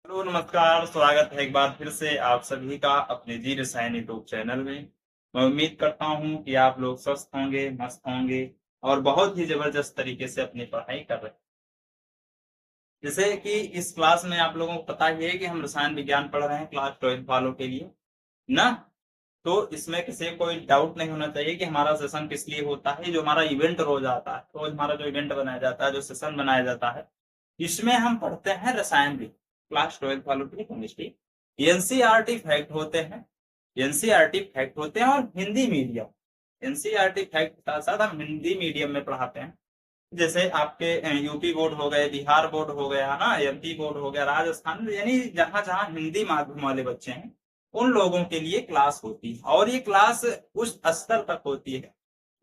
Hello नमस्कार, स्वागत है एक बार फिर से आप सभी का अपने जी रसायन यूट्यूब चैनल में। मैं उम्मीद करता हूं कि आप लोग स्वस्थ होंगे, मस्त होंगे और बहुत ही जबरदस्त तरीके से अपनी पढ़ाई कर रहे हैं। जैसे कि इस क्लास में आप लोगों को पता ही है कि हम रसायन विज्ञान पढ़ रहे हैं क्लास 12 वालों के लिए ना। तो इसमें किसी को कोई डाउट नहीं होना चाहिए कि हमारा सेशन किस लिए होता है। जो हमारा इवेंट रोज आता है, रोज हमारा जो इवेंट बनाया जाता है, जो सेशन बनाया जाता है, इसमें हम पढ़ते हैं रसायन विज्ञान क्लास 12 वालों के लिए केमिस्ट्री। एनसीईआरटी फैक्ट होते हैं, एनसीईआरटी फैक्ट होते हैं और हिंदी मीडियम। एनसीईआरटी फैक्ट के साथ साथ हम हिंदी मीडियम में पढ़ाते हैं। जैसे आपके यूपी बोर्ड हो गए, बिहार बोर्ड हो गया ना, एमपी बोर्ड हो गया, राजस्थान, यानी जहां जहां हिंदी माध्यम वाले बच्चे हैं उन लोगों के लिए क्लास होती है। और ये क्लास उस स्तर तक होती है,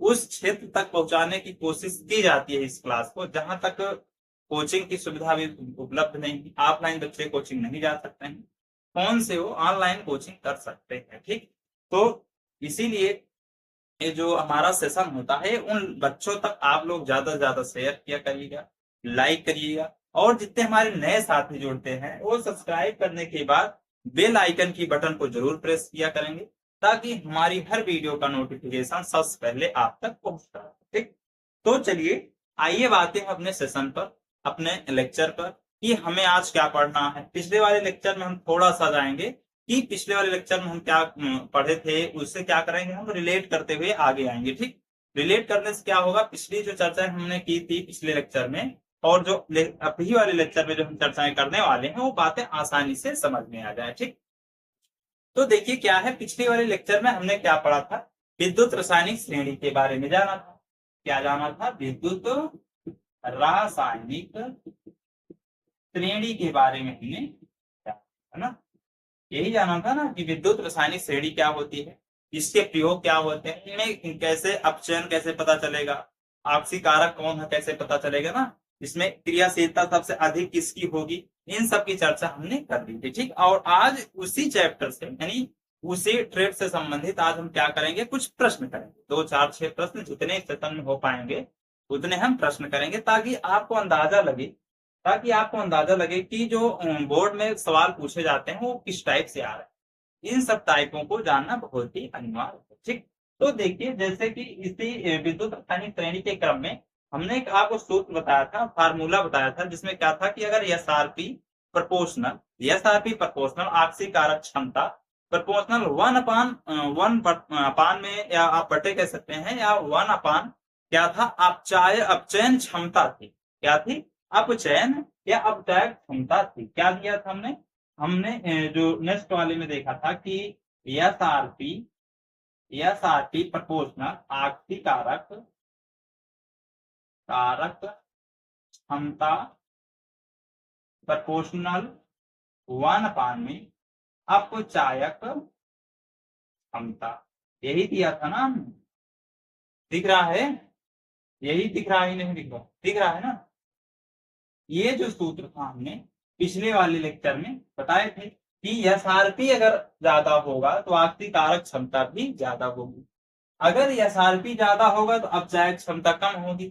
उस क्षेत्र तक पहुंचाने की कोशिश की जाती है इस क्लास को जहां तक कोचिंग की सुविधा भी उपलब्ध नहीं। ऑफलाइन बच्चे कोचिंग नहीं जा सकते हैं, फोन से वो ऑनलाइन कोचिंग कर सकते हैं। ठीक, तो इसीलिए ये जो हमारा सेशन होता है उन बच्चों तक आप लोग ज्यादा से ज्यादा शेयर किया करिएगा, लाइक करिएगा। और जितने हमारे नए साथी जुड़ते हैं वो सब्सक्राइब करने के बाद बेल आइकन की बटन को जरूर प्रेस किया करेंगे, ताकि हमारी हर वीडियो का नोटिफिकेशन सबसे पहले आप तक पहुंचता है। ठीक, तो चलिए आइए बातें हैं अपने सेशन पर, अपने लेक्चर पर, कि हमें आज क्या पढ़ना है। पिछले वाले लेक्चर में हम थोड़ा सा जाएंगे कि पिछले वाले लेक्चर में हम क्या पढ़े थे, उससे क्या करेंगे, हम रिलेट करते हुए आगे आएंगे। ठीक, रिलेट करने से क्या होगा, पिछली जो चर्चा हमने की थी पिछले लेक्चर में और जो अभी वाले लेक्चर में जो हम चर्चाएं करने वाले हैं वो बातें आसानी से समझ में आ जाए। ठीक, तो देखिए क्या है, पिछले वाले लेक्चर में हमने क्या पढ़ा था, विद्युत रासायनिक श्रेणी के बारे में जाना था। क्या जाना था, विद्युत रासायनिक श्रेणी के बारे में हमने, है ना, यही जाना था ना कि विद्युत रासायनिक श्रेणी क्या होती है, इसके प्रयोग क्या होते हैं, इनमें कैसे अपचयन कैसे पता चलेगा, आपसी कारक कौन है कैसे पता चलेगा ना, इसमें क्रियाशीलता सबसे अधिक किसकी होगी, इन सब की चर्चा हमने कर ली थी। ठीक, और आज उसी चैप्टर से यानी उसी ट्रेड से संबंधित आज हम क्या करेंगे, कुछ प्रश्न करेंगे, 2 4 6 प्रश्न जितने सेशन में हो पाएंगे उतने हम प्रश्न करेंगे, ताकि आपको अंदाजा लगे कि जो बोर्ड में सवाल पूछे जाते हैं वो किस टाइप से आ रहे हैं। इन सब टाइपों को जानना बहुत ही अनिवार्य है। ठीक, तो देखिए जैसे कि इसी विद्युत रासायनिक श्रेणी के क्रम में हमने एक आपको सूत्र बताया था, फार्मूला बताया था, जिसमें क्या था कि अगर एसआरपी प्रपोर्शनल आपसी कारक क्षमता प्रपोर्शनल 1/1 में, या आप बटे कह सकते हैं, या 1 क्या था, अपचयन क्षमता थी। क्या थी, अपचयन या अपचायक क्षमता थी। क्या दिया था हमने, जो नेक्स्ट वाले में देखा था कि एसआरपी प्रपोर्शनल आपसी कारक क्षमता प्रपोर्शनल 1 में अपचायक क्षमता, यही दिया था ना हमने। दिख रहा है, यही दिख रहा है, नहीं दिख रहा, दिख रहा है ना। ये जो सूत्र था हमने पिछले वाले लेक्चर में बताए थे कि एसआरपी अगर ज्यादा होगा तो आपकी कारक क्षमता भी ज्यादा होगी, अगर एसआरपी ज्यादा होगा तो अपचायक क्षमता कम होगी।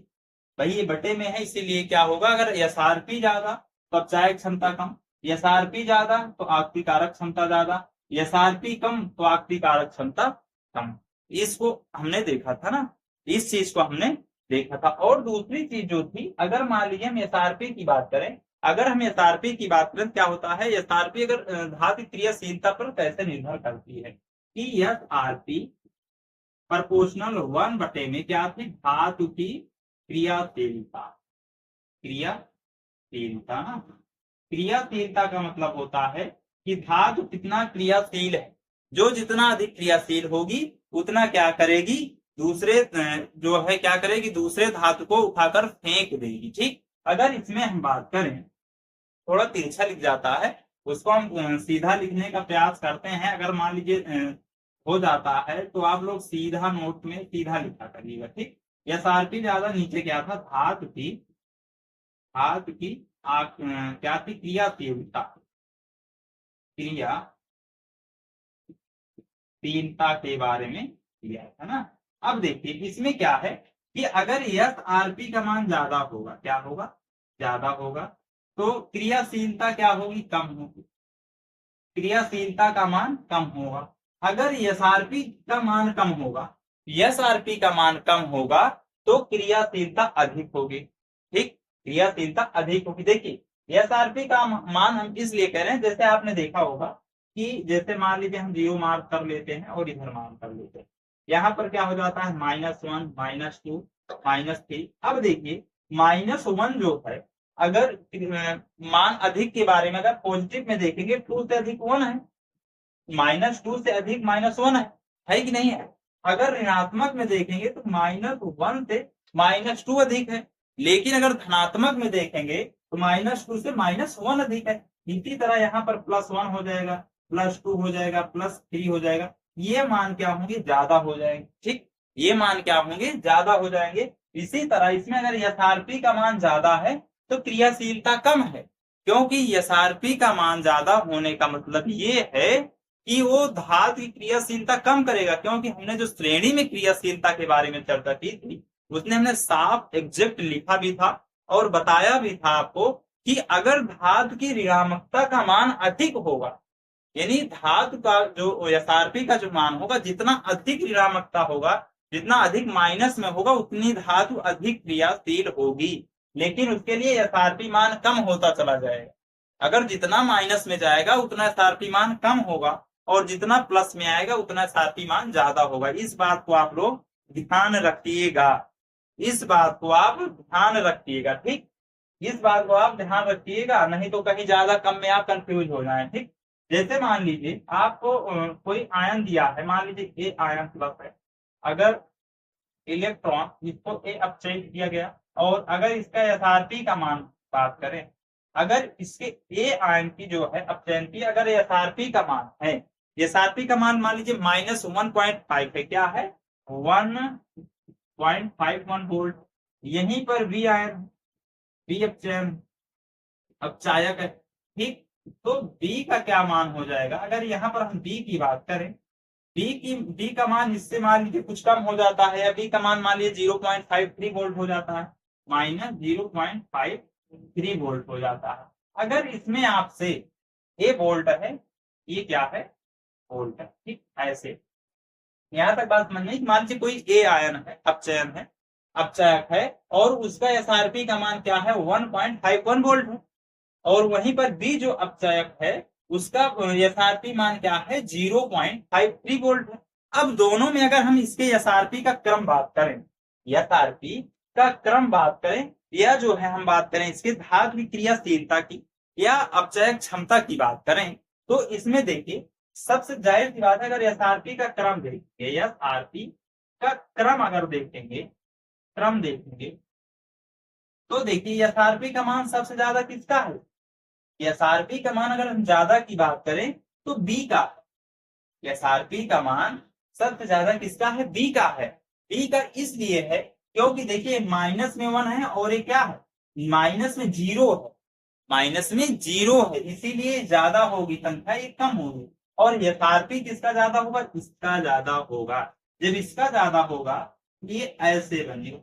भाई ये बटे में है, इसीलिए क्या होगा, अगर एसआरपी ज्यादा तो अपचायक क्षमता कम, एसआरपी ज्यादा तो आपकी कारक क्षमता ज्यादा, एसआरपी कम तो आपकी कारक क्षमता कम। इसको हमने देखा था ना, इस चीज को हमने देखा था। और दूसरी चीज जो थी, अगर मान लीजिए हम एसआरपी की बात करें, अगर हम एसआरपी की बात करें, क्या होता है, एसआरपी अगर धातु क्रियाशीलता पर कैसे निर्भर करती है कि एसआरपी प्रपोर्शनल 1 में क्या थी, धातु की क्रियाशीलता, क्रियाशीलता ना, क्रियाशीलता का मतलब होता है कि धातु कितना क्रियाशील है, जो जितना अधिक क्रियाशील होगी उतना क्या करेगी, दूसरे जो है क्या करेगी, दूसरे धातु को उठाकर फेंक देगी। ठीक, अगर इसमें हम बात करें, थोड़ा तिरछा लिख जाता है, उसको हम सीधा लिखने का प्रयास करते हैं। अगर मान लीजिए हो जाता है तो आप लोग सीधा नोट में सीधा लिखा करिएगा। ठीक, एसआरपी ज्यादा, नीचे क्या था, धातु की क्या थी, क्रियाशीलता, क्रियाशीलता के बारे में किया था ना। अब देखिए इसमें क्या है कि अगर एसआरपी का मान ज्यादा होगा, क्या होगा, ज्यादा होगा, तो क्रियाशीलता क्या होगी, कम होगी, क्रियाशीलता का मान कम होगा। अगर एसआरपी का मान कम होगा, एसआरपी का मान कम होगा तो क्रियाशीलता अधिक होगी। ठीक, क्रियाशीलता अधिक होगी। देखिए एसआरपी का मान हम इसलिए कह रहे हैं, जैसे आपने देखा होगा कि जैसे मान लीजिए हम 0 मार्क कर लेते हैं और इधर मार्क कर लेते हैं, यहाँ पर क्या हो जाता है -1 -2 -3। अब देखिए -1 जो है, अगर मान अधिक के बारे में अगर पॉजिटिव में देखेंगे 2 से अधिक 1 है, -2 से अधिक -1 है कि नहीं है। अगर ऋणात्मक में देखेंगे तो -1 से -2 अधिक है, लेकिन अगर धनात्मक में देखेंगे तो -2 से -1 अधिक है। इसी तरह यहाँ पर +1 हो जाएगा, +2 हो जाएगा, +3 हो जाएगा, ये मान क्या होंगे, ज्यादा हो जाएंगे। ठीक, ये मान क्या होंगे, ज्यादा हो जाएंगे। इसी तरह इसमें अगर एसआरपी का मान ज्यादा है तो क्रियाशीलता कम है, क्योंकि एसआरपी का मान ज्यादा होने का मतलब ये है कि वो धातु की क्रियाशीलता कम करेगा। क्योंकि हमने जो श्रेणी में क्रियाशीलता के बारे में चर्चा की थी, उसने हमने साफ एग्जैक्ट लिखा भी था और बताया भी था आपको कि अगर धातु की ऋणात्मकता का मान अधिक होगा, यानी धातु का जो एसआरपी का जो मान होगा, जितना अधिक ऋणात्मकता होगा, जितना अधिक माइनस में होगा, उतनी धातु अधिक क्रियाशील होगी। लेकिन उसके लिए एसआरपी मान कम होता चला जाएगा। अगर जितना माइनस में जाएगा उतना एसआरपी मान कम होगा, और जितना प्लस में आएगा उतना एसआरपी मान ज्यादा होगा। इस बात को आप लोग ध्यान रखिएगा, इस बात को आप ध्यान रखिएगा। ठीक, इस बात को आप ध्यान रखिएगा, नहीं तो कहीं ज्यादा कम में आप कंफ्यूज हो जाए। ठीक, जैसे मान लीजिए आपको कोई आयन दिया है, मान लीजिए ए आयन प्लस है, अगर इलेक्ट्रॉन इसको ए अपचयित किया गया, और अगर इसका एसआरपी का मान बात करें, अगर इसके ए आयन की जो है अपचयन की अगर एसआरपी का मान है, एसआरपी का मान मान लीजिए -1.5 है, क्या है 1.51 वोल्ट। यहीं पर बी आयन, बी अपचयन अपचायक है। ठीक, तो बी का क्या मान हो जाएगा, अगर यहाँ पर हम बी की बात करें, बी का मान इससे मान लीजिए कुछ कम हो जाता है, या बी का मान मान लीजिए 0.53 वोल्ट हो जाता है, -0.53 वोल्ट हो जाता है। अगर इसमें आपसे ए वोल्ट है, ये क्या है, वोल्ट है। ठीक, ऐसे यहाँ तक बात समझ में। मान लीजिए कोई ए आयन है, अपचयन है, अपचायक है, और उसका एसआरपी का मान क्या है, 1.51 वोल्ट है, और वहीं पर बी जो अपचायक है उसका एसआरपी मान क्या है, 0.53 वोल्ट है। अब दोनों में अगर हम इसके एसआरपी का क्रम बात करें, एसआरपी का क्रम बात करें, या जो है हम बात करें इसके धातु की क्रियाशीलता की या अपचायक क्षमता की बात करें, तो इसमें देखिए सबसे जाहिर सी बात है, अगर एसआरपी का क्रम देखेंगे, एसआरपी का क्रम अगर देखेंगे, क्रम देखेंगे, तो देखिए एसआरपी का मान सबसे ज्यादा किसका है, एसआरपी का मान अगर हम ज्यादा की बात करें तो बी का, एसआरपी का मान सबसे ज्यादा किसका है, बी का है। बी का इसलिए है क्योंकि देखिए माइनस में 1 है और ये क्या है, माइनस में 0 है, माइनस में 0 है, इसीलिए ज्यादा होगी संख्या, ये कम होगी। और एसआरपी किसका ज्यादा होगा, इसका ज्यादा होगा। जब इसका ज्यादा होगा ये ऐसे बनेगा,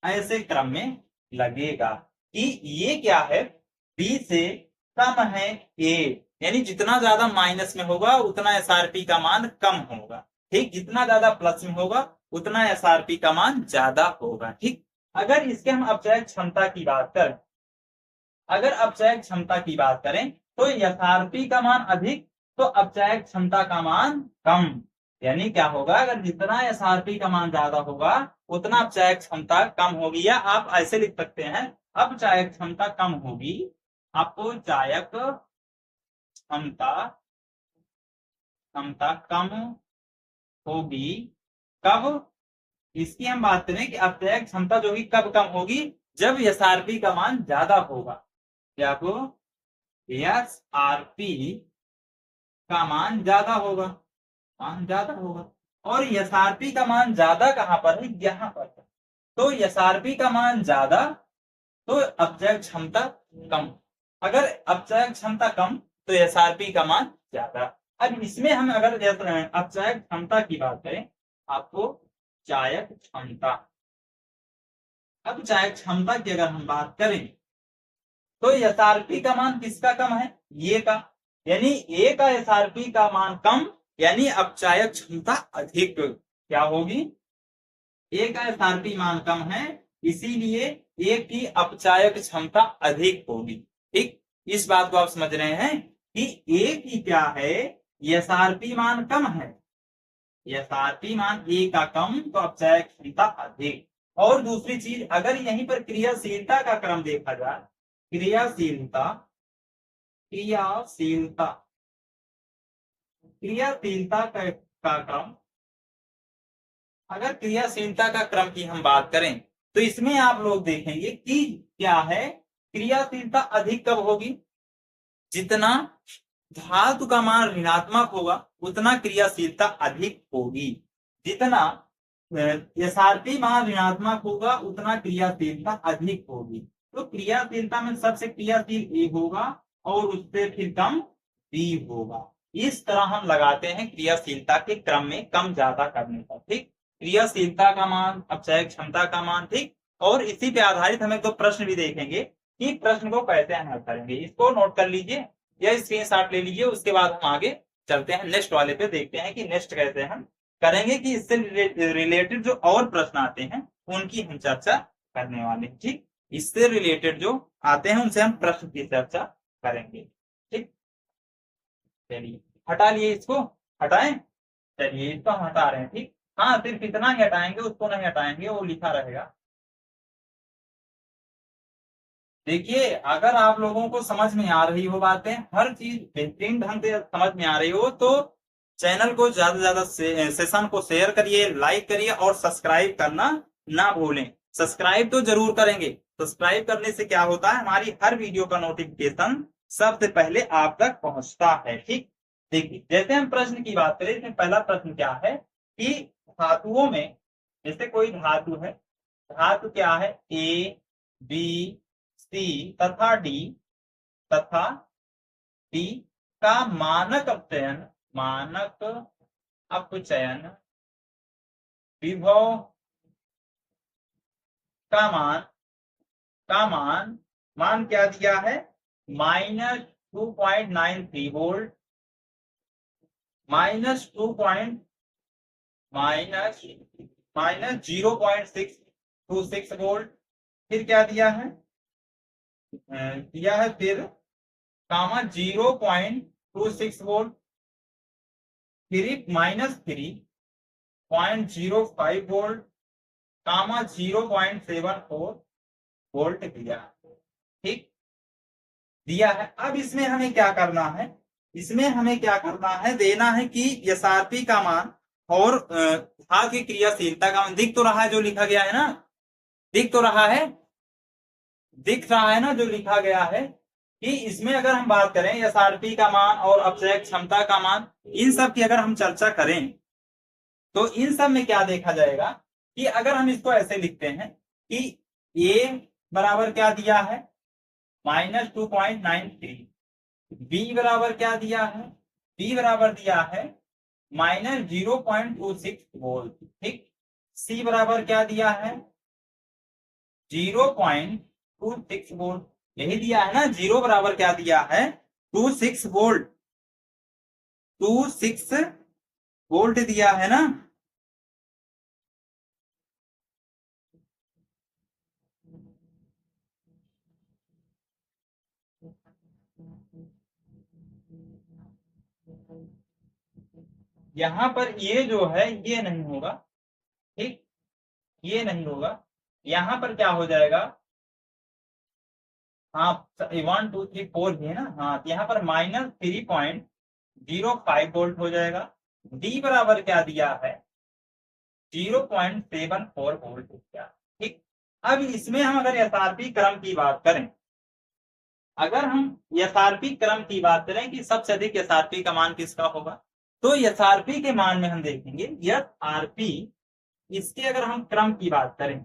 ऐसे क्रम में लगेगा कि ये क्या है, बी से कम है ए, यानी जितना ज्यादा माइनस में होगा उतना एसआरपी का मान कम होगा। ठीक, जितना ज्यादा प्लस में होगा उतना एसआरपी का मान ज्यादा होगा। ठीक, अगर इसके हम अपचायक क्षमता की बात करें, अगर अपचायक क्षमता की बात करें तो एसआरपी का मान अधिक तो अपचायक क्षमता का मान कम। यानी क्या होगा, अगर जितना एसआरपी का मान ज्यादा होगा उतना अपचायक क्षमता कम होगी, या आप ऐसे लिख सकते हैं अपचायक क्षमता कम होगी, अपचायक क्षमता क्षमता कम होगी। कब, इसकी हम बात करें कि अपचायक क्षमता जो कि कब कम होगी, जब एसआरपी का मान ज्यादा होगा। क्या को, एसआरपी का मान ज्यादा होगा, मान ज्यादा होगा। और एसआरपी का मान ज्यादा कहां पर है, यहाँ पर है। तो एसआरपी का मान ज्यादा तो अपचायक क्षमता कम, अगर अपचायक क्षमता कम तो एसआरपी का मान ज्यादा। अब इसमें हम अगर अपचायक क्षमता की बात करें, आपको चायक क्षमता, अपचायक क्षमता की अगर हम बात करें तो एसआरपी का मान किसका कम है? ये का, यानी ए का एसआरपी का मान कम, यानी अपचायक क्षमता अधिक क्या होगी? ए का एसआरपी मान कम है, इसीलिए ए की अपचायक क्षमता अधिक होगी। ठीक, इस बात को आप समझ रहे हैं कि ए की क्या है, एसआरपी मान कम है, एसआरपी मान ए का कम तो अपचायक क्षमता अधिक। और दूसरी चीज, अगर यहीं पर क्रियाशीलता का क्रम देखा जाए, क्रियाशीलता क्रियाशीलता क्रियाशीलता का क्रम, अगर क्रियाशीलता का क्रम की हम बात करें तो इसमें आप लोग देखेंगे कि क्या है, क्रियाशीलता अधिक कब होगी? जितना धातु का मान ऋणात्मक होगा उतना क्रियाशीलता अधिक होगी, जितना एसआरपी मान ऋणात्मक होगा उतना क्रियाशीलता अधिक होगी। तो क्रियाशीलता में सबसे क्रियाशील ए होगा और उससे फिर कम बी होगा। इस तरह हम लगाते हैं क्रियाशीलता के क्रम में कम ज्यादा करने का। ठीक, क्रियाशीलता का मान, अपचायक क्षमता का मान। ठीक, और इसी पे आधारित हम एक दो प्रश्न भी देखेंगे कि प्रश्न को कैसे हल करेंगे। इसको नोट कर लीजिए या स्क्रीनशॉट ले लीजिए, उसके बाद हम आगे चलते हैं नेक्स्ट वाले पे, देखते हैं कि नेक्स्ट कैसे हम करेंगे, कि इससे रिलेटेड जो और प्रश्न आते हैं उनकी हम चर्चा करने वाले हैं। ठीक, इससे रिलेटेड जो आते हैं उनसे हम प्रश्न की चर्चा करेंगे। ठीक, चलिए हटा लिए, इसको हटाएं, चलिए इसको हम हटा रहे हैं। ठीक, हाँ सिर्फ इतना ही हटाएंगे, उसको नहीं हटाएंगे, वो लिखा रहेगा। देखिए, अगर आप लोगों को समझ में आ रही हो बातें, हर चीज बेहतरीन ढंग से समझ में आ रही हो, तो चैनल को ज्यादा से ज्यादा सेशन को शेयर करिए, लाइक करिए और सब्सक्राइब करना ना भूलें। सब्सक्राइब तो जरूर करेंगे, सब्सक्राइब करने से क्या होता है, हमारी हर वीडियो का नोटिफिकेशन सबसे पहले आप तक पहुंचता है। ठीक, देखिए जैसे हम प्रश्न की बात करें, इसमें पहला प्रश्न क्या है कि धातुओं में, जैसे कोई धातु है, धातु क्या है, ए बी सी तथा डी का मानक अपचयन विभव का मान क्या दिया है, -2.93 वोल्ट, -0.626 वोल्ट। फिर क्या दिया है, फिर कामा 0.26 वोल्ट, फिर -3.05 वोल्ट, कामा 0.74 वोल्ट दिया। ठीक, दिया है। अब इसमें हमें क्या करना है, देना है कि एसआरपी का मान और धातु की क्रियाशीलता का मान दिख तो रहा है, जो लिखा गया है ना, दिख रहा है ना जो लिखा गया है, कि इसमें अगर हम बात करें एसआरपी का मान और अपचयक क्षमता का मान, इन सब की अगर हम चर्चा करें तो इन सब में क्या देखा जाएगा कि अगर हम इसको ऐसे लिखते हैं कि ए बराबर क्या दिया है, -2.93, बी बराबर क्या दिया है, बी बराबर दिया है -0.26 वोल्ट। ठीक, सी बराबर क्या दिया है, 0.26 वोल्ट, यही दिया है ना, जीरो बराबर क्या दिया है, 26 वोल्ट, 26 वोल्ट दिया है ना। यहां पर ये जो है ये नहीं होगा। ठीक, ये नहीं होगा, यहां पर क्या हो जाएगा, हाँ 1 2 3 4 भी है ना, हाँ यहाँ पर -3.05 वोल्ट हो जाएगा। डी बराबर क्या दिया है, 0.74 वोल्ट दिया। ठीक, अब इसमें हम अगर एसआरपी क्रम की बात करें, कि सबसे अधिक एसआरपी का मान किसका होगा, तो एसआरपी के मान में हम देखेंगे एसआरपी, इसके अगर हम क्रम की बात करें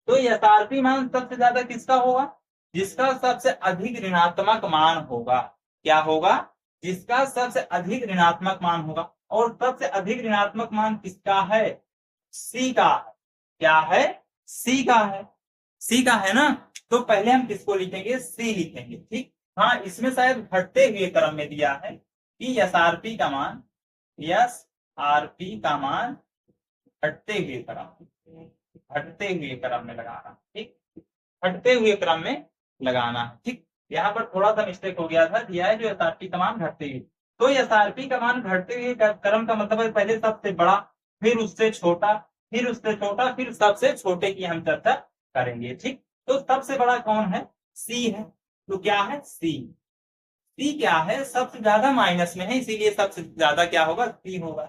तो एसआरपी मान सबसे ज्यादा किसका होगा, जिसका सबसे अधिक ऋणात्मक मान होगा। क्या होगा, जिसका सबसे अधिक ऋणात्मक मान होगा, और सबसे अधिक ऋणात्मक मान किसका है, सी का। क्या है, सी का है, सी का है ना। तो पहले हम किसको लिखेंगे, सी लिखेंगे। ठीक, हाँ इसमें शायद घटते हुए क्रम में दिया है कि एसआरपी का मान, एसआरपी का मान घटते हुए क्रम, घटते हुए क्रम में लगाना। ठीक, घटते हुए क्रम में लगाना है। ठीक, यहाँ पर थोड़ा सा मिस्टेक हो गया था, दिया है जो एसआरपी का मान घटते हुए, तो एसआरपी का मान घटते हुए क्रम का मतलब है पहले सबसे बड़ा, फिर उससे छोटा, फिर उससे छोटा, फिर सबसे छोटे की हम चर्चा करेंगे। ठीक, तो सबसे बड़ा कौन है, सी है, तो क्या है सी, सी क्या है सबसे ज्यादा माइनस में है, इसीलिए सबसे ज्यादा क्या होगा, सी होगा।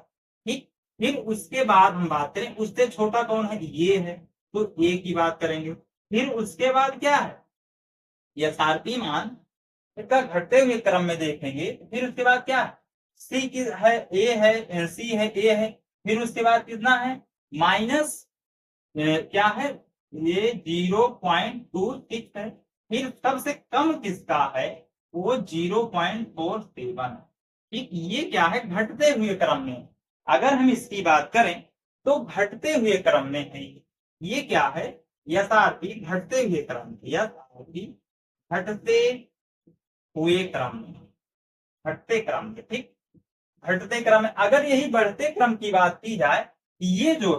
ठीक, फिर उसके बाद हम बात करें उससे छोटा कौन है, ये है, तो ए की बात करेंगे। फिर उसके बाद क्या है, यथार्थी मान इसका घटते हुए क्रम में देखेंगे। फिर उसके बाद क्या है, सी की है, ए है, सी है, ए है, फिर उसके बाद कितना है, माइनस क्या है, ये 0.26 है। फिर सबसे कम किसका है, वो 0.47। ठीक, ये क्या है, घटते हुए क्रम में। अगर हम इसकी बात करें तो घटते हुए क्रम में है, ये क्या है, यथार्थी घटते हुए क्रम में, यथार्थी घटते हुए क्रम में, घटते क्रम में। ठीक, घटते क्रम में, अगर यही बढ़ते क्रम की बात की जाए, ये जो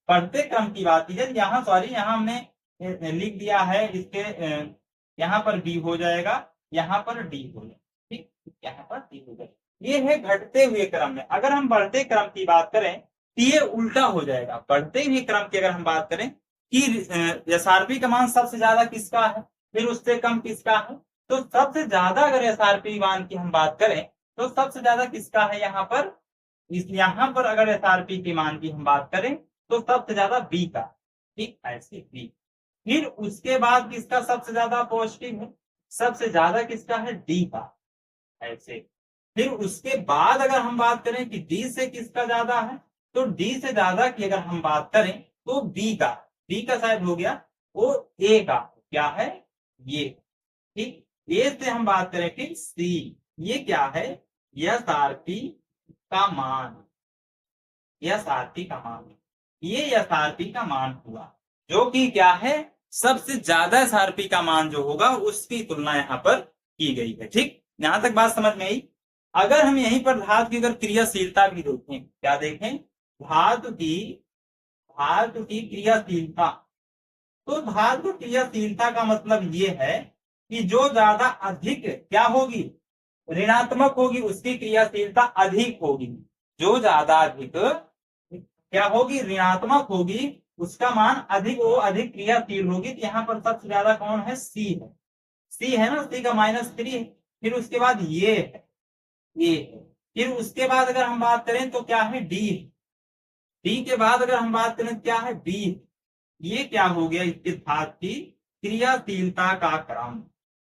बढ़ते क्रम की बात की जाए, यहाँ सॉरी यहाँ हमने लिख दिया है इसके, यहाँ पर बी हो जाएगा, यहाँ पर डी हो जाएगा। ठीक, यहाँ पर डी हो जाएगा। ये है घटते हुए क्रम में। अगर हम बढ़ते क्रम की बात करें तो ये उल्टा हो जाएगा। बढ़ते हुए क्रम की अगर हम बात करें कि एसआरपी का मान सबसे ज्यादा किसका है, फिर उससे कम किसका है, तो सबसे ज्यादा अगर एसआरपी मान की हम बात करें तो सबसे ज्यादा किसका है, यहाँ पर यहाँ पर अगर एसआरपी के मान की हम बात करें तो सबसे ज्यादा बी का। ठीक, ऐसे बी। फिर उसके बाद किसका सबसे ज्यादा पॉजिटिव है, सबसे ज्यादा किसका है, डी का, ऐसे। फिर उसके बाद अगर हम बात करें कि डी से किसका ज्यादा है, तो डी से ज्यादा की अगर हम बात करें तो बी का, बी का शायद हो गया, वो ए का क्या है, ये। ठीक, ए से हम बात करें फिर सी, ये क्या है, एसआरपी का मान, एसआरपी का मान, ये एसआरपी का मान हुआ, जो कि क्या है, सबसे ज्यादा एसआरपी का मान जो होगा उसकी तुलना यहाँ पर की गई है। ठीक, यहां तक बात समझ में आई। अगर हम यहीं पर धातु की अगर क्रियाशीलता भी देखें, क्या देखें, धातु की क्रियाशीलता, तो धातु क्रियाशीलता का मतलब ये है कि जो ज्यादा अधिक क्या होगी, ऋणात्मक होगी, उसकी क्रियाशीलता अधिक होगी। जो ज्यादा अधिक क्या होगी, ऋणात्मक होगी, उसका मान अधिक, वो अधिक क्रियाशील होगी। तो यहाँ पर सबसे ज्यादा कौन है, सी है, सी है ना, सी का -3 है। फिर उसके बाद ये है, ये है। फिर उसके बाद अगर हम बात करें तो क्या है, डी, डी के बाद अगर हम बात करें क्या है, बी। ये क्या हो गया, इसके धातु की क्रियाशीलता का क्रम।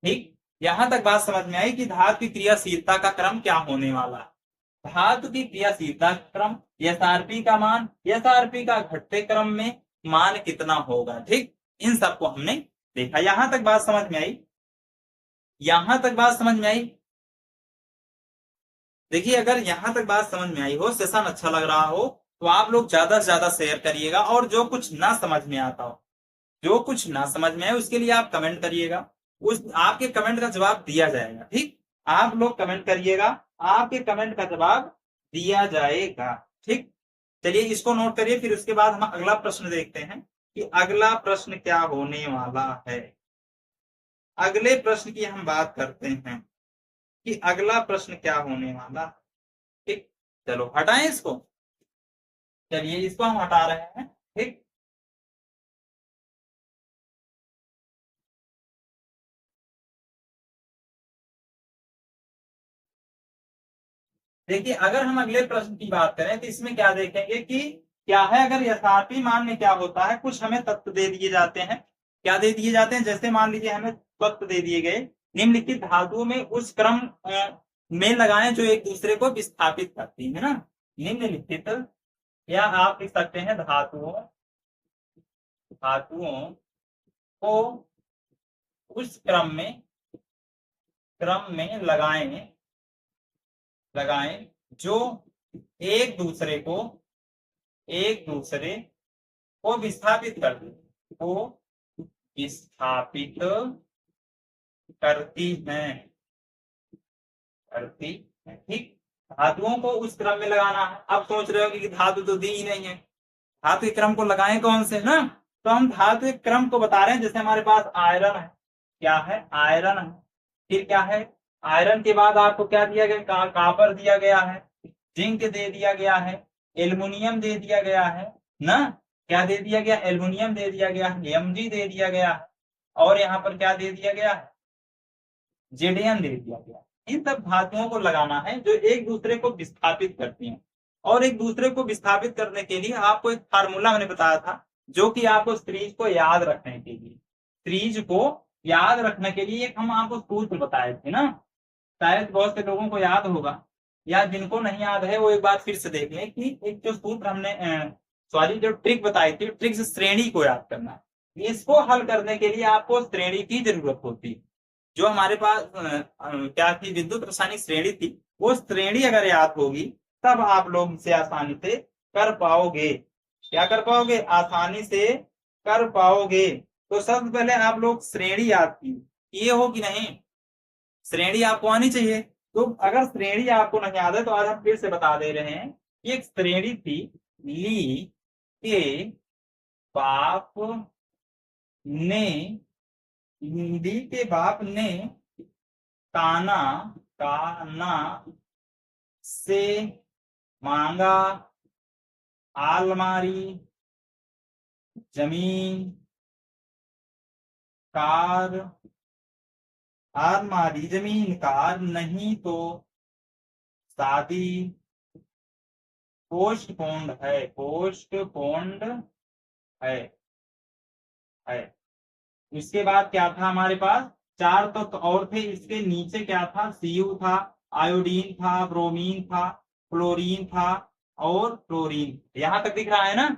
ठीक, यहां तक बात समझ में आई कि धातु की क्रियाशीलता का क्रम क्या होने वाला है। धातु की क्रियाशीलता क्रम, एसआरपी का मान, एसआरपी का घटते क्रम में मान कितना होगा। ठीक, इन सबको हमने देखा। यहां तक बात समझ में आई, यहां तक बात समझ में आई। देखिए, अगर यहां तक बात समझ में आई हो, सेशन अच्छा लग रहा हो, तो आप लोग ज्यादा से ज्यादा शेयर करिएगा। और जो कुछ ना समझ में आता हो, जो कुछ ना समझ में आए, उसके लिए आप कमेंट करिएगा, उस आपके कमेंट का जवाब दिया जाएगा। ठीक, आप लोग कमेंट करिएगा, आपके कमेंट का जवाब दिया जाएगा। ठीक, चलिए इसको नोट करिए। फिर उसके बाद हम अगला प्रश्न देखते हैं कि अगला प्रश्न क्या होने वाला है। अगले प्रश्न की हम बात करते हैं कि अगला प्रश्न क्या होने वाला। ठीक, चलो हटाएं इसको, चलिए इसको हम हटा रहे हैं। ठीक, देखिए अगर हम अगले प्रश्न की बात करें तो इसमें क्या देखेंगे कि क्या है, अगर यथार्थी मान में क्या होता है, कुछ हमें तत्व दे दिए जाते हैं। क्या दे दिए जाते हैं, जैसे मान लीजिए हमें तत्व दे दिए गए, निम्नलिखित धातुओं में उस क्रम में लगाएं जो एक दूसरे को विस्थापित करती है ना। निम्नलिखित, या आप लिख सकते हैं धातुओं, धातुओं को उस क्रम में लगाएं, लगाएं जो एक दूसरे को, एक दूसरे को विस्थापित कर दे, को विस्थापित करती हैं, ठीक। धातुओं को उस क्रम में लगाना है। अब सोच रहे हो कि धातु तो दी ही नहीं है, धातु के क्रम को लगाएं कौन से ना, तो हम धातु के क्रम को बता रहे हैं। जैसे हमारे पास आयरन है, क्या है, आयरन है। फिर क्या है, आयरन के बाद आपको क्या दिया गया, कापर दिया गया है, जिंक दे दिया गया है, एल्युमिनियम दे दिया गया है ना, क्या दे दिया गया, एल्युमिनियम दे दिया गया है, एमजी दे दिया गया है, और यहाँ पर क्या दे दिया गया है, जेडीएन दे दिया गया। इन सब धातुओं को लगाना है जो एक दूसरे को विस्थापित करती हैं। और एक दूसरे को विस्थापित करने के लिए आपको एक फार्मूला मैंने बताया था, जो कि आपको सीरीज को याद रखने के लिए, सीरीज को याद रखने के लिए एक हम आपको सूत्र बताए थे ना, शायद बहुत से लोगों को याद होगा, या जिनको नहीं याद है वो एक बार फिर से देख लें कि एक जो सूत्र हमने सॉरी जो ट्रिक बताई थी, ट्रिक से श्रेणी को याद करना, इसको हल करने के लिए आपको श्रेणी की जरूरत होती है। जो हमारे पास क्या थी, विद्युत रासायनिक श्रेणी थी, वो श्रेणी अगर याद होगी तब आप लोग इसे आसानी से कर पाओगे। क्या कर पाओगे, आसानी से कर पाओगे। तो सबसे पहले आप लोग श्रेणी याद किए हो कि नहीं, श्रेणी आपको आनी चाहिए। तो अगर श्रेणी आपको नहीं याद है तो आज हम फिर से बता दे रहे हैं। एक श्रेणी थी, ली के बाप ने, ली के बाप ने काना काना से मांगा आलमारी, जमीन, कार, आलमारी, जमीन, कार, नहीं तो शादी, पोस्टपोन्ड है, पोस्टपोन्ड है। इसके बाद क्या था हमारे पास, चार तो और थे, इसके नीचे क्या था, सीयू था, आयोडीन था, ब्रोमीन था, क्लोरीन था और क्लोरीन। यहां तक दिख रहा है ना,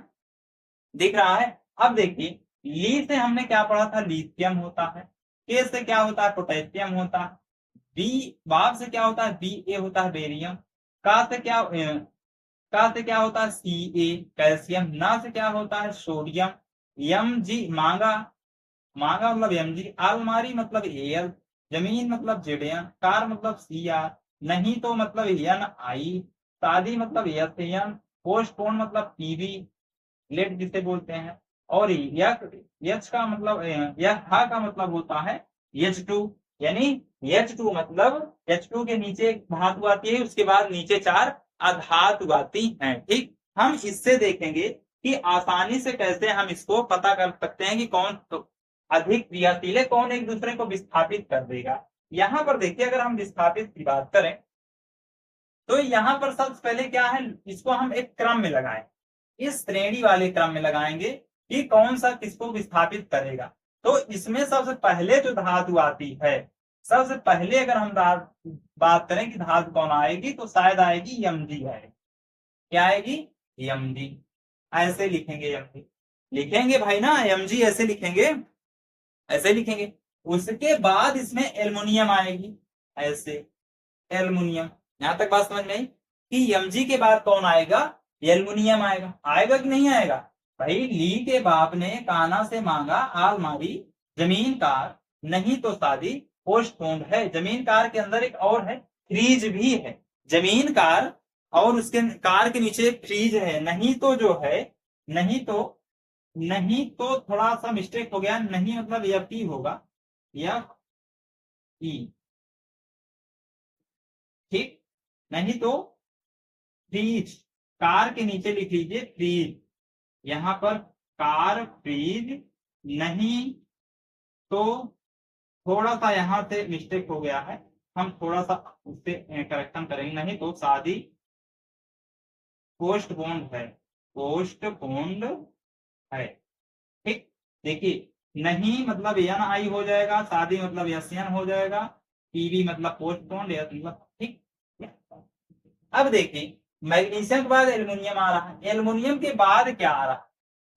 दिख रहा है। अब देखिए, ली से हमने क्या पढ़ा था, लिथियम होता है, के से क्या होता है, पोटेशियम होता है, बी बाप से क्या होता है, बी ए होता है, बेरियम, का से क्या होता है, सी ए कैल्शियम, ना से क्या होता है, सोडियम, एम जी मांगा, मांगा मतलब एम जी, अलमारी मतलब एल, जमीन मतलब जेडएन, कार मतलब सी आर, नहीं तो मतलब एन आई, शादी मतलब एस एन, पोस्टपोन मतलब पीवी, लेट जिसे बोलते हैं, और यच का मतलब का मतलब होता है H2, यानी H2 मतलब H2 के नीचे एक धातु आती है, उसके बाद नीचे चार अधातु आती हैं। ठीक, हम इससे देखेंगे कि आसानी से कैसे हम इसको पता कर सकते हैं कि कौन तो अधिक क्रियाशील है, कौन एक दूसरे को विस्थापित कर देगा। यहाँ पर देखिए, अगर हम विस्थापित की बात करें तो यहाँ पर सबसे पहले क्या है, इसको हम एक क्रम में लगाएं, इस श्रेणी वाले क्रम में लगाएंगे कि कौन सा किसको विस्थापित करेगा। तो इसमें सबसे पहले जो धातु आती है, सबसे पहले अगर हम बात करें कि धातु कौन आएगी, तो शायद आएगी एमजी आएगी। क्या आएगी, एमजी। ऐसे लिखेंगे, एमजी लिखेंगे भाई ना, एमजी ऐसे लिखेंगे, ऐसे लिखेंगे। उसके बाद इसमें एल्युमिनियम आएगी, ऐसे एल्युमिनियम। यहां तक बात समझ में आई कि एमजी के बाद कौन आएगा, एल्युमिनियम आएगा। आएगा कि नहीं आएगा भाई, ली के बाप ने काना से मांगा आलमारी, जमीन कार, नहीं तो शादी, पोस्टपोन्ड है। जमीन कार के अंदर एक और है, फ्रीज भी है, जमीन कार और उसके कार के नीचे फ्रीज है। नहीं तो जो है, नहीं तो थोड़ा सा मिस्टेक हो गया, नहीं मतलब एफ ई होगा, एफ ई, ठीक। नहीं तो फ्रीज, कार के नीचे लिख लीजिए फ्रीज, यहां पर कार फ्रीज, नहीं तो थोड़ा सा यहां से मिस्टेक हो गया है, हम थोड़ा सा उससे करेक्शन करेंगे। नहीं तो शादी, पोस्टपोन्ड है, पोस्टपोन्ड है। ठीक, देखिए, नहीं मतलब एन आई हो जाएगा, शादी मतलब एस एन हो जाएगा, पीवी मतलब पोस्टपोन्ड, एस मतलब, ठीक। अब देखिए, मैग्नीशियम के बाद एल्युमिनियम आ रहा है, एल्युमिनियम के बाद क्या आ रहा है,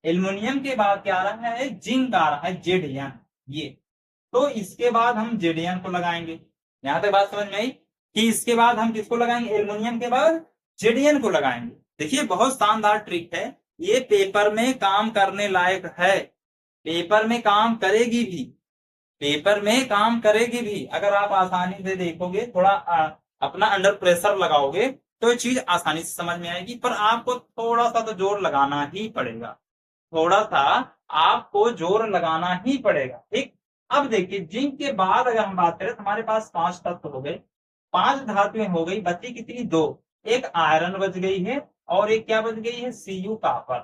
एल्युमिनियम के बाद क्या आ रहा है, जिंक आ रहा है, जेडएन। ये तो इसके बाद हम जेडएन को लगाएंगे। यहां तक बात समझ में आई कि इसके बाद हम किसको लगाएंगे, एल्युमिनियम के बाद जेडीएन को लगाएंगे। देखिए, बहुत शानदार ट्रिक है ये, पेपर में काम करने लायक है। पेपर में काम करेगी भी, पेपर में काम करेगी भी। अगर आप आसानी से देखोगे, थोड़ा अपना अंडर प्रेशर लगाओगे तो ये चीज आसानी से समझ में आएगी, पर आपको थोड़ा सा तो जोर लगाना ही पड़ेगा, थोड़ा सा आपको जोर लगाना ही पड़ेगा। ठीक, अब देखिए जिंक के बाद अगर हम बात करें तो हमारे पास 5 तत्व हो गए, 5 धातुएं हो गई, बची कितनी? 2। एक आयरन बच गई है और एक क्या बच गई है? Cu copper.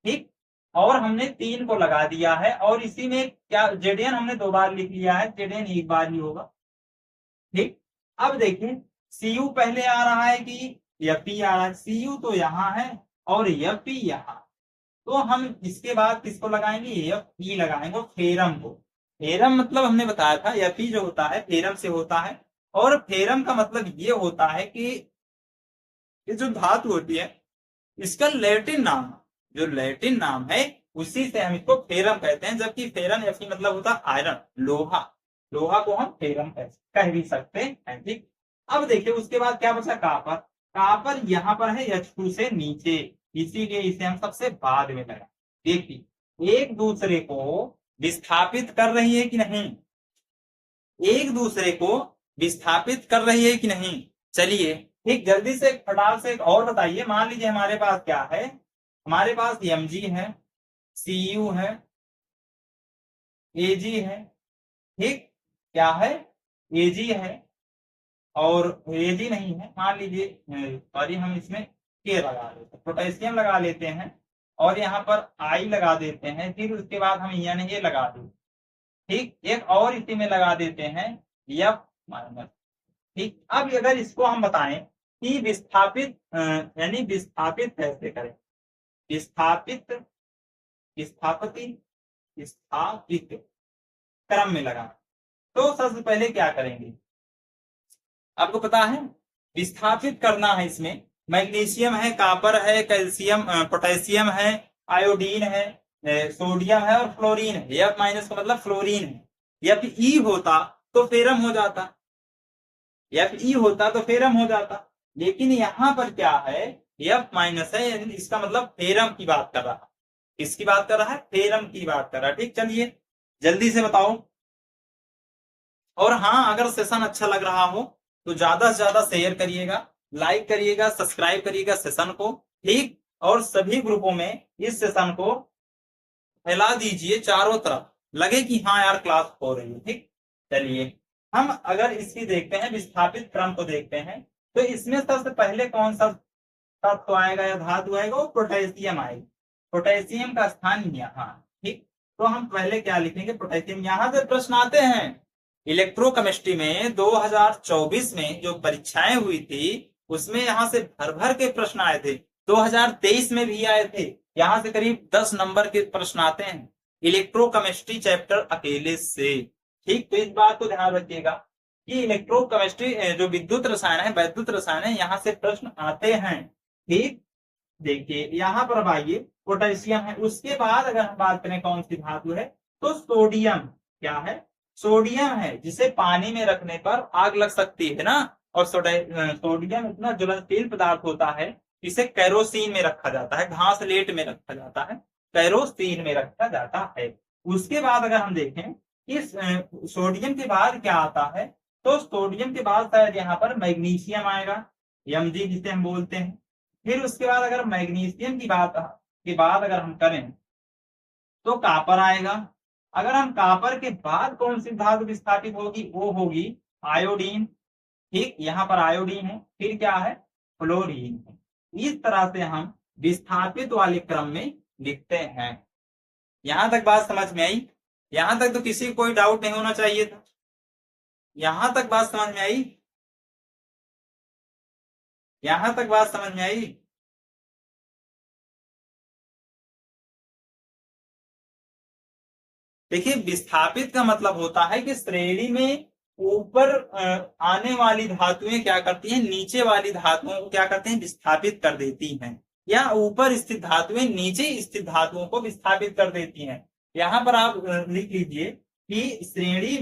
ठीक, और हमने 3 को लगा दिया है, और इसी में क्या Zn हमने 2 बार लिख लिया है, Zn एक बार ही होगा। ठीक, अब देखिए Cu पहले आ रहा है कि Fe आ रहा है? Cu तो यहाँ है और Fe यहाँ, तो हम इसके बाद किसको लगाएंगे? Fe लगाएंगे, फेरम को। फेरम मतलब हमने बताया था Fe जो होता है फेरम से होता है, और फेरम का मतलब ये होता है कि ये जो धातु होती है इसका लैटिन नाम, जो लैटिन नाम है उसी से हम इसको फेरम कहते हैं, जबकि फेरम Fe मतलब होता है आयरन, लोहा। लोहा को हम फेरम कह भी सकते हैं। ठीक, अब देखिए उसके बाद क्या बचा? कापर। कापर यहाँ पर है H2 से नीचे, इसीलिए इसे हम सबसे बाद में लगा। देखिए एक दूसरे को विस्थापित कर रही है कि नहीं, एक दूसरे को विस्थापित कर रही है कि नहीं। चलिए ठीक, जल्दी से फटाक से एक और बताइए। मान लीजिए हमारे पास क्या है, हमारे पास Mg है, Cu है, Ag है। ठीक, क्या है? Ag है और Ag नहीं है, मान लीजिए सॉरी हम इसमें K लगा लेते हैं, पोटेशियम लगा लेते हैं, और यहाँ पर I लगा देते हैं, फिर उसके बाद हम Na लगा देते हैं। ठीक, एक और इसी में लगा देते हैं F-। ठीक, अब अगर इसको हम बताएं कि विस्थापित यानी विस्थापित कैसे करें, विस्थापित, विस्थापति, विस्थापित क्रम में लगा, तो सबसे पहले क्या करेंगे? आपको पता है विस्थापित करना है, इसमें मैग्नीशियम है, कॉपर है, कैल्शियम पोटेशियम है, आयोडीन है, सोडियम है और फ्लोरीन है। F माइनस का मतलब फ्लोरीन है। Fe होता तो फेरम हो जाता, Fe होता तो फेरम हो जाता, लेकिन यहाँ पर क्या है? F माइनस है, इसका मतलब फेरम की बात कर रहा है। किसकी बात कर रहा है? फेरम की बात कर रहा है। ठीक, चलिए जल्दी से बताओ। और हाँ, अगर सेशन अच्छा लग रहा हो तो ज्यादा से ज्यादा शेयर करिएगा, लाइक करिएगा, सब्सक्राइब करिएगा सेशन को। ठीक, और सभी ग्रुपों में इस सेशन को फैला दीजिए चारों तरफ, लगे कि हाँ यार क्लास हो रही है। ठीक, चलिए हम अगर इसकी देखते हैं, विस्थापित क्रम को देखते हैं, तो इसमें सबसे पहले कौन सा तत्व आएगा या धातु आएगा? वो पोटेशियम आएगा। पोटेशियम का स्थान यहाँ। ठीक, तो हम पहले क्या लिखेंगे? पोटेशियम। यहाँ से प्रश्न आते हैं इलेक्ट्रोकेमिस्ट्री में 2024 में जो परीक्षाएं हुई थी उसमें यहाँ से भर भर के प्रश्न आए थे, 2023 में भी आए थे। यहाँ से करीब 10 नंबर के प्रश्न आते हैं इलेक्ट्रोकेमिस्ट्री चैप्टर अकेले से। ठीक, तो इस बात को ध्यान रखिएगा कि इलेक्ट्रोकेमिस्ट्री जो विद्युत रसायन है, वैद्युत रसायन है, यहाँ से प्रश्न आते हैं। ठीक, देखिए यहाँ पर अब आइए, पोटेशियम है, उसके बाद अगर हम बात करें कौन सी धातु है, तो सोडियम। क्या है? सोडियम है, जिसे पानी में रखने पर आग लग सकती है ना, और सोडियम इतना ज्वलनशील पदार्थ होता है, इसे कैरोसिन में रखा जाता है, घासलेट में रखा जाता है, कैरोसिन में रखा जाता है। उसके बाद अगर हम देखें इस सोडियम के बाद क्या आता है, तो सोडियम के बाद शायद यहाँ पर मैग्नीशियम आएगा, Mg जिसे हम बोलते हैं। फिर उसके बाद अगर मैग्नीशियम की बात के बाद अगर हम करें तो कापर आएगा। अगर हम कापर के बाद कौन सी धातु विस्थापित होगी, वो होगी आयोडीन। ठीक, यहाँ पर आयोडीन है, फिर क्या है? फ्लोरीन है। इस तरह से हम विस्थापित वाले क्रम में लिखते हैं। यहां तक बात समझ में आई? यहां तक तो किसी को कोई डाउट नहीं होना चाहिए था। यहां तक बात समझ में आई? यहां तक बात समझ में आई? देखिए विस्थापित का मतलब होता है कि श्रेणी में ऊपर आने वाली धातुएं क्या करती हैं, नीचे वाली धातुओं को क्या करते हैं? विस्थापित कर देती हैं, या ऊपर स्थित धातुएं नीचे स्थित धातुओं को विस्थापित कर देती हैं। यहां पर आप लिख लीजिए कि श्रेणी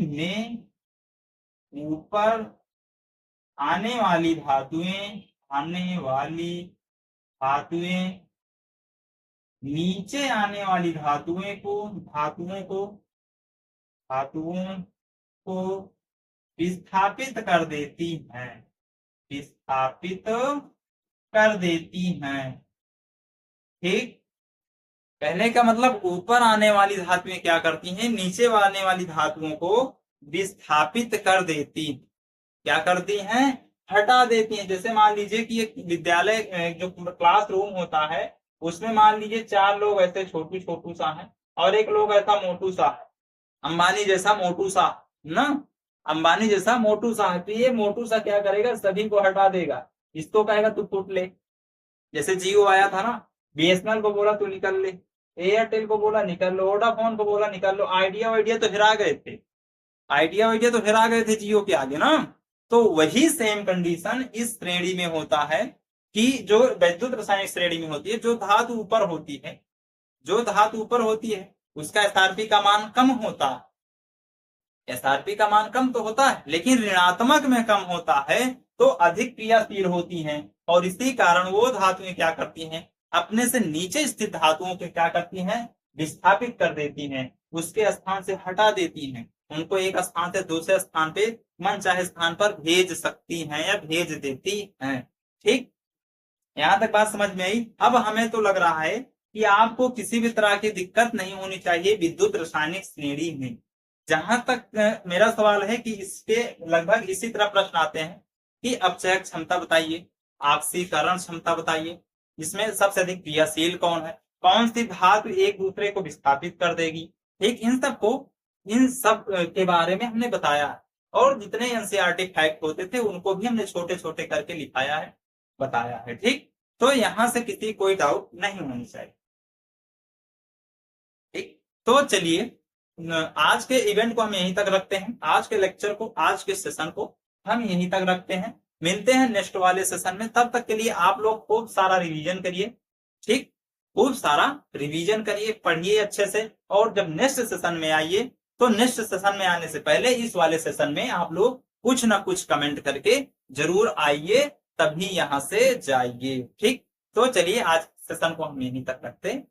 में ऊपर आने वाली धातुएं नीचे आने वाली धातुओं को विस्थापित कर देती हैं, विस्थापित कर देती हैं। ठीक, पहले का मतलब ऊपर आने वाली धातुएं क्या करती हैं, नीचे आने वाली धातुओं को विस्थापित कर देती, क्या करती हैं, हटा देती हैं। जैसे मान लीजिए कि एक विद्यालय जो क्लासरूम होता है उसमें मान लीजिए 4 लोग ऐसे छोटू छोटू सा है और एक लोग ऐसा मोटू सा है, अंबानी जैसा मोटू सा ना, अंबानी जैसा मोटू सा है। तो ये मोटू सा क्या करेगा, सभी को हटा देगा, इसको कहेगा तू फुट ले। जैसे जियो आया था ना, बीएसएनएल को बोला तू निकल ले, एयरटेल को बोला निकल लो, वोडाफोन को बोला निकल लो, आइडिया तो हिरा गए थे, आइडिया तो हिरा गए थे जियो के आगे ना। तो वही सेम कंडीशन इस श्रेणी में होता है कि जो वैद्युत रासायनिक श्रेणी में होती है, जो धातु ऊपर होती है, जो धातु ऊपर होती है उसका एसआरपी का मान कम होता है, एसआरपी का मान कम तो होता है लेकिन ऋणात्मक में कम होता है, तो अधिक क्रियाशील होती हैं और इसी कारण वो धातुएं क्या करती हैं, अपने से नीचे स्थित धातुओं के क्या करती हैं, विस्थापित कर देती हैं, उसके स्थान से हटा देती हैं, उनको एक स्थान से दूसरे स्थान पे मन चाहे स्थान पर भेज सकती हैं या भेज देती हैं। ठीक, यहां तक बात समझ में आई। अब हमें तो लग रहा है कि आपको किसी भी तरह की दिक्कत नहीं होनी चाहिए विद्युत रासायनिक श्रेणी में। जहां तक मेरा सवाल है कि इसके लगभग इसी तरह प्रश्न आते हैं कि अपचयक क्षमता बताइए, ऑक्सीकरण क्षमता बताइए, इसमें सबसे अधिक क्रियाशील कौन है, कौन सी धातु एक दूसरे को विस्थापित कर देगी। ठीक, इन सब के बारे में हमने बताया है और जितने एनसीईआरटी फैक्ट होते थे उनको भी हमने छोटे छोटे करके लिखाया है, बताया है। ठीक, तो यहां से किसी कोई डाउट नहीं होनी चाहिए। ठीक, तो चलिए आज के इवेंट को हम यहीं तक रखते हैं, आज के लेक्चर को, आज के सेशन को हम यहीं तक रखते हैं। मिलते हैं नेक्स्ट वाले सेशन में, तब तक के लिए आप लोग खूब सारा रिवीजन करिए। ठीक, खूब सारा रिवीजन करिए, पढ़िए अच्छे से, और जब नेक्स्ट सेशन में आइए तो नेक्स्ट सेशन में आने से पहले इस वाले सेशन में आप लोग कुछ ना कुछ कमेंट करके जरूर आइए, तभी यहां से जाइए। ठीक, तो चलिए आज सेशन को हम यहीं तक रखते हैं।